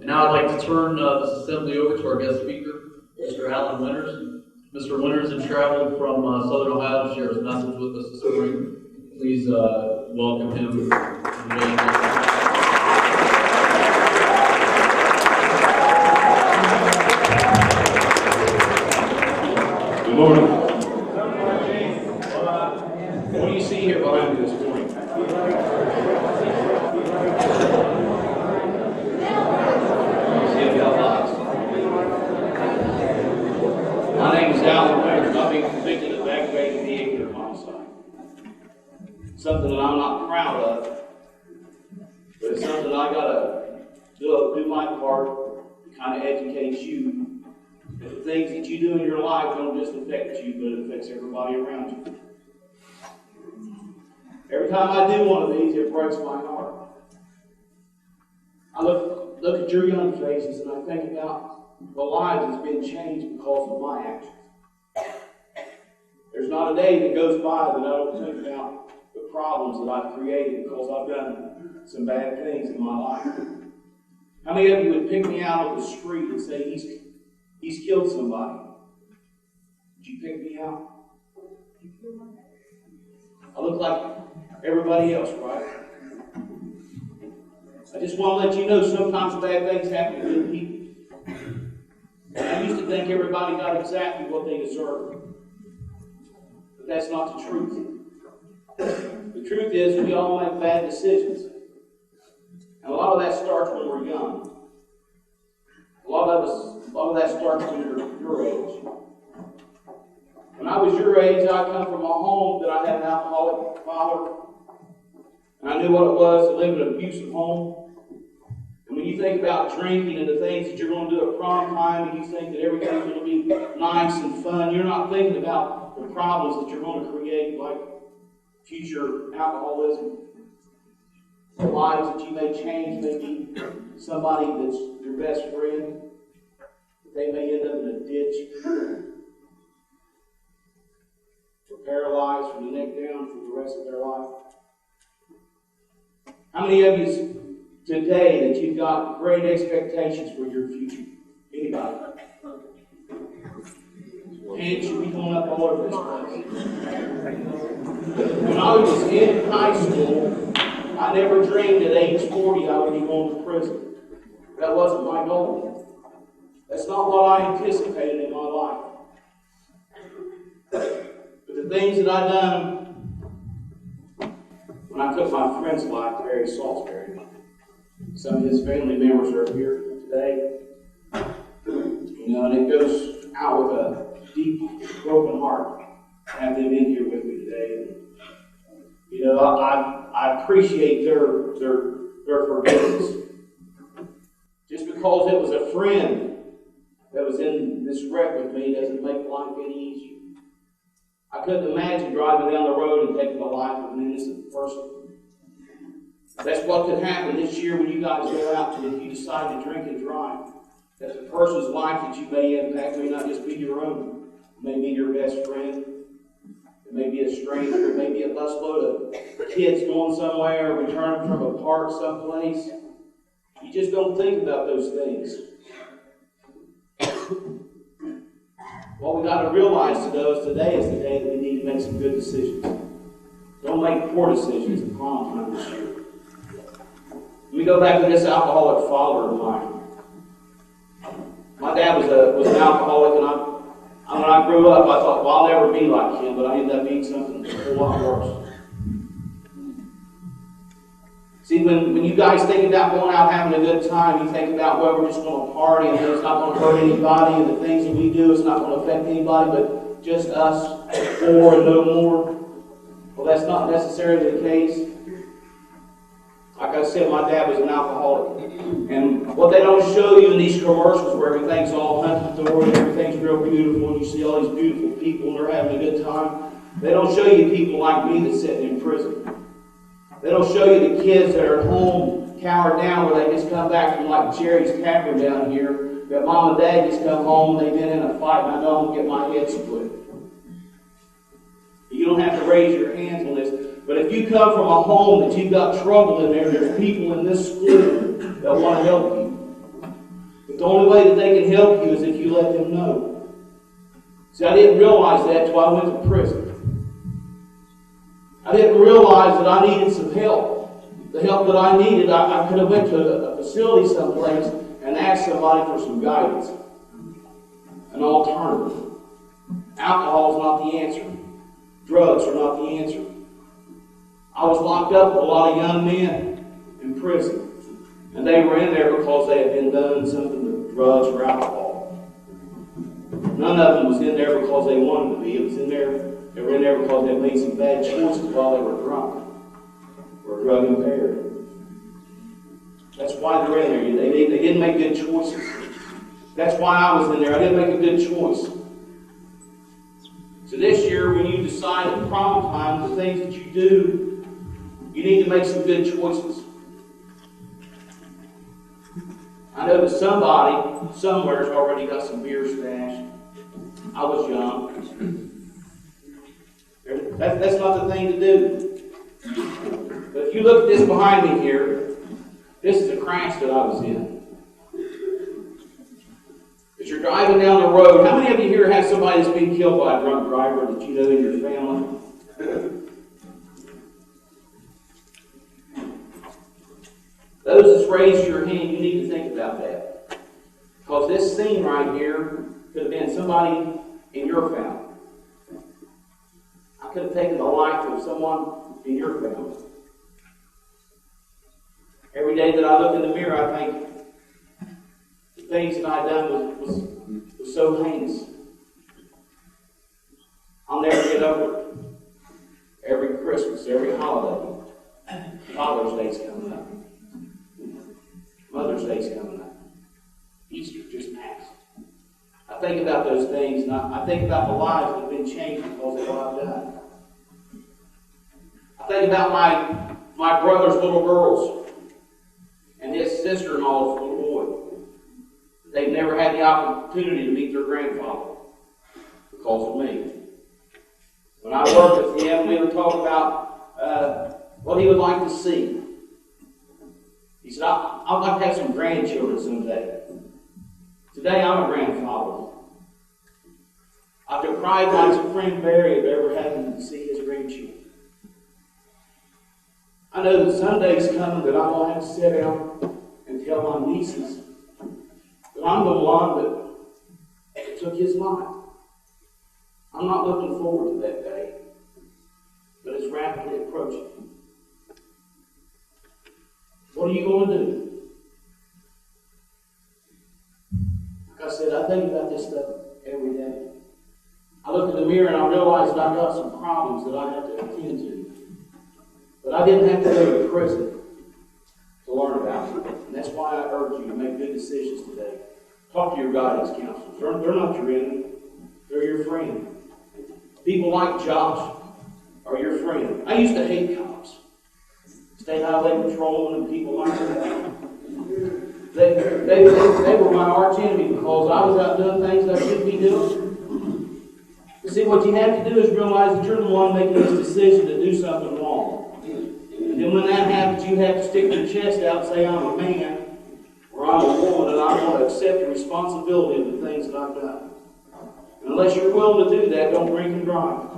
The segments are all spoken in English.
And now I'd like to turn this assembly over to our guest speaker, Mr. Alan Winters. Mr. Winters has traveled from Southern Ohio to share his message with us this morning. Please welcome him. Good morning. What do you see here behind me this morning? My name is Alan Winters. I've been convicted of aggravated vehicular homicide. Something that I'm not proud of, but it's something I gotta do my part to kind of educate you that the things that you do in your life don't just affect you, but it affects everybody around you. Every time I do one of these, it breaks my heart. I look at your young faces and I think about the lives that's been changed because of my actions. There's not a day that goes by that I don't think about the problems that I've created because I've done some bad things in my life. How many of you would pick me out on the street and say, he's killed somebody? Would you pick me out? I look like everybody else, right? I just want to let you know sometimes bad things happen to good people. I used to think everybody got exactly what they deserved. But that's not the truth. The truth is we all make bad decisions. And a lot of that starts when we're young. A lot of that starts when you're your age. When I was your age, I come from a home that I had an alcoholic father. And I knew what it was to live in an abusive home. And when you think about drinking and the things that you're going to do at prom time, and you think that everything's going to be nice and fun, you're not thinking about the problems that you're going to create, like future alcoholism. The lives that you may change, maybe somebody that's your best friend, they may end up in a ditch, or paralyzed from the neck down for the rest of their life. How many of you today that you've got great expectations for your future? Anybody? Hands should be going up all over this place. When I was in high school, I never dreamed at age 40 I would be going to prison. That wasn't my goal. That's not what I anticipated in my life. But the things that I've done when I took my friend's life, Barry Salisbury, some of his family members are here today. And it goes out with a deep, broken heart to have them in here with me today. And, I appreciate their forgiveness. Just because it was a friend that was in this wreck with me doesn't make life any easier. I couldn't imagine driving down the road and taking the life of an innocent person. That's what could happen this year when you guys go out to, if you decide to drink and drive. That the person's life that you may impact may not just be your own. It may be your best friend. It may be a stranger. It may be a busload of kids going somewhere, returning from a park someplace. You just don't think about those things. What we got to realize today is the day that we need to make some good decisions. Don't make poor decisions at prom time this year. Let me go back to this alcoholic father of mine. My dad was an alcoholic, and when I grew up, I thought, well, I'll never be like him, but I ended up being something a whole lot worse. See, when you guys think about going out having a good time, you think about, well, we're just going to party, and it's not going to hurt anybody, and the things that we do, it's not going to affect anybody but just us, four and no more. Well, that's not necessarily the case. Like I said, my dad was an alcoholic. And what they don't show you in these commercials where everything's all hunky-dory and everything's real beautiful and you see all these beautiful people and they're having a good time, they don't show you people like me that's sitting in prison. They don't show you the kids that are at home cowered down where they just come back from like Jerry's Tavern down here. That mom and dad just come home and they've been in a fight and I know I'm going to get my head split. You don't have to raise your hands on this. But if you come from a home that you've got trouble in there, there's people in this school that want to help you. But the only way that they can help you is if you let them know. See, I didn't realize that until I went to prison. I didn't realize that I needed some help. The help that I needed, I could have went to a facility someplace and asked somebody for some guidance. An alternative. Alcohol is not the answer. Drugs are not the answer. I was locked up with a lot of young men in prison. And they were in there because they had been done something with drugs or alcohol. None of them was in there because they wanted to be. They were in there because they made some bad choices while they were drunk or drug impaired. That's why they're in there. They didn't make good choices. That's why I was in there. I didn't make a good choice. So this year, when you decide at prom time the things that you do, you need to make some good choices. I know that somebody somewhere's already got some beer stashed. I was young. That's not the thing to do. But if you look at this behind me here, this is the crash that I was in. As you're driving down the road, how many of you here have somebody that's been killed by a drunk driver that you know in your family? Those that's raised your hand, you need to think about that. Because this scene right here could have been somebody in your family. I could have taken the life of someone in your family. Every day that I look in the mirror, I think the things that I've done was so heinous. I'll never get over it. Every Christmas, every holiday, Father's Day's coming up. Mother's Day's coming up. Easter just passed. I think about those things, and I think about the lives that have been changed because of what I've done. I think about my brother's little girls and his sister-in-law's little boy. They've never had the opportunity to meet their grandfather because of me. When I worked with him, we would talk about what he would like to see. He said, I'd like to have some grandchildren someday. Today, I'm a grandfather. I've deprived my friend Barry of ever having to see his grandchildren. I know that Sunday's coming that I'm going to have to sit down and tell my nieces that I'm the one that took his life. I'm not looking forward to that day, but it's rapidly approaching. What are you going to do? Like I said, I think about this stuff every day. I look in the mirror and I realize that I've got some problems that I have to attend to. But I didn't have to go to prison to learn about it. And that's why I urge you to make good decisions today. Talk to your guidance counselors. They're not your enemy. They're your friend. People like Josh are your friend. I used to hate cops. State highway patrolmen and people like that. They were my arch enemy because I was out doing things I shouldn't be doing. You see, what you have to do is realize that you're the one making this decision to do something wrong. And then when that happens, you have to stick your chest out and say, I'm a man, or I'm a woman, and I want to accept the responsibility of the things that I've done. And unless you're willing to do that, don't drink and drive.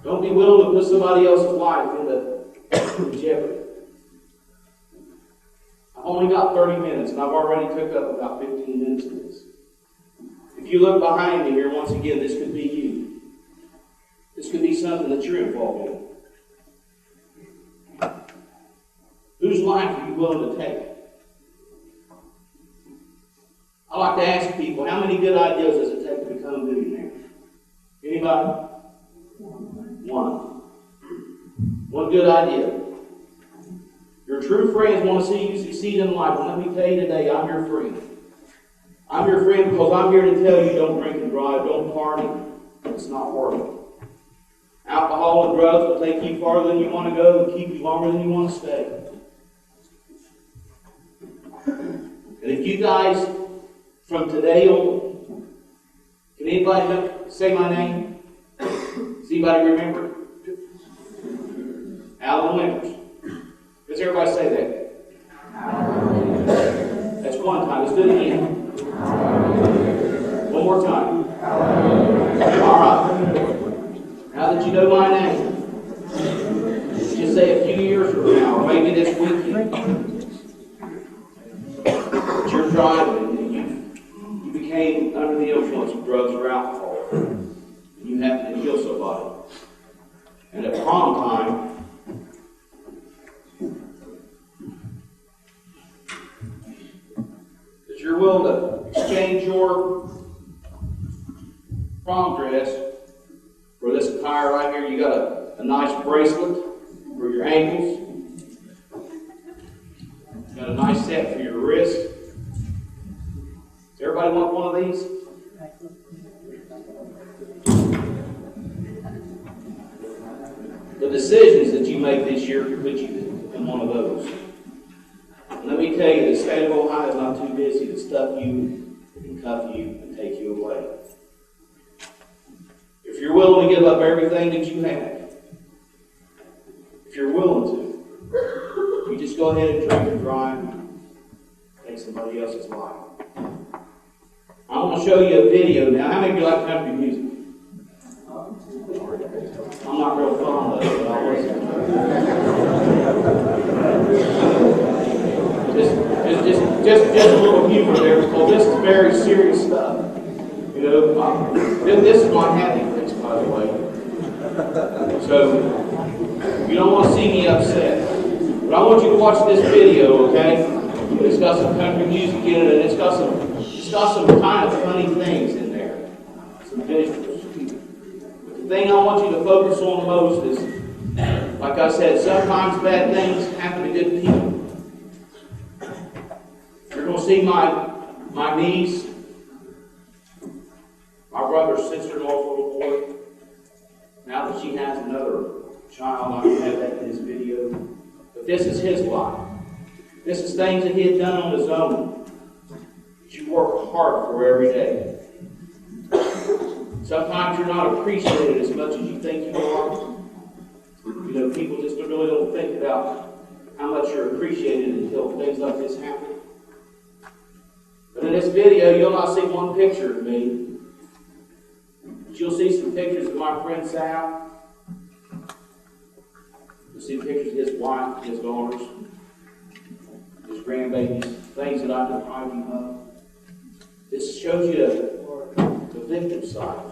Don't be willing to put somebody else's life into jeopardy. I've only got 30 minutes, and I've already took up about 15 minutes of this. If you look behind me here, once again, this could be you. This could be something that you're involved in. Whose life are you willing to take? I like to ask people, how many good ideas does it take to become a millionaire? Anybody? One. One good idea. Your true friends want to see you succeed in life. And let me tell you today, I'm your friend. I'm your friend because I'm here to tell you don't drink and drive, don't party. It's not worth it. Alcohol and drugs will take you farther than you want to go and keep you longer than you want to stay. And if you guys, from today on, can anybody say my name? Does anybody remember? Alan Winters. Does everybody say that? good people. But you're driving and you became under the influence of drugs or alcohol. And you happened to kill somebody. And at prom time, that you're willing to exchange your prom dress for this attire right here. You got a nice bracelet for your ankles. Got a nice set for your wrist. Does everybody want one of these? The decisions that you make this year could put you in one of those. And let me tell you, the state of Ohio is not too busy to stuff you and cuff you and take you away. If you're willing to give up everything that you have, if you're willing to, you just go ahead and drink and drive and take somebody else's life. I want to show you a video now. How many of you like country music? I'm not real fond of it, but I'll listen. Just a little humor there, because this is very serious stuff. You know, this is my happy face, by the way. So, you don't want to see me upset. But I want you to watch this video, okay? It's got some country music in it, and it's got some kind of funny things in there. Some visuals. The thing I want you to focus on most is, like I said, sometimes bad things happen to good people. You're going to see my niece, my brother's sister-in-law's little boy. Now that she has another child, I can have that in this video. But this is his life. This is things that he had done on his own, that you work hard for every day. Sometimes you're not appreciated as much as you think you are. You know, people just really don't think about how much you're appreciated until things like this happen. But in this video, you'll not see one picture of me. But you'll see some pictures of my friend Sal. You'll see pictures of his wife, his daughters, his grandbabies, things that I've deprived him of. This shows you the victim side.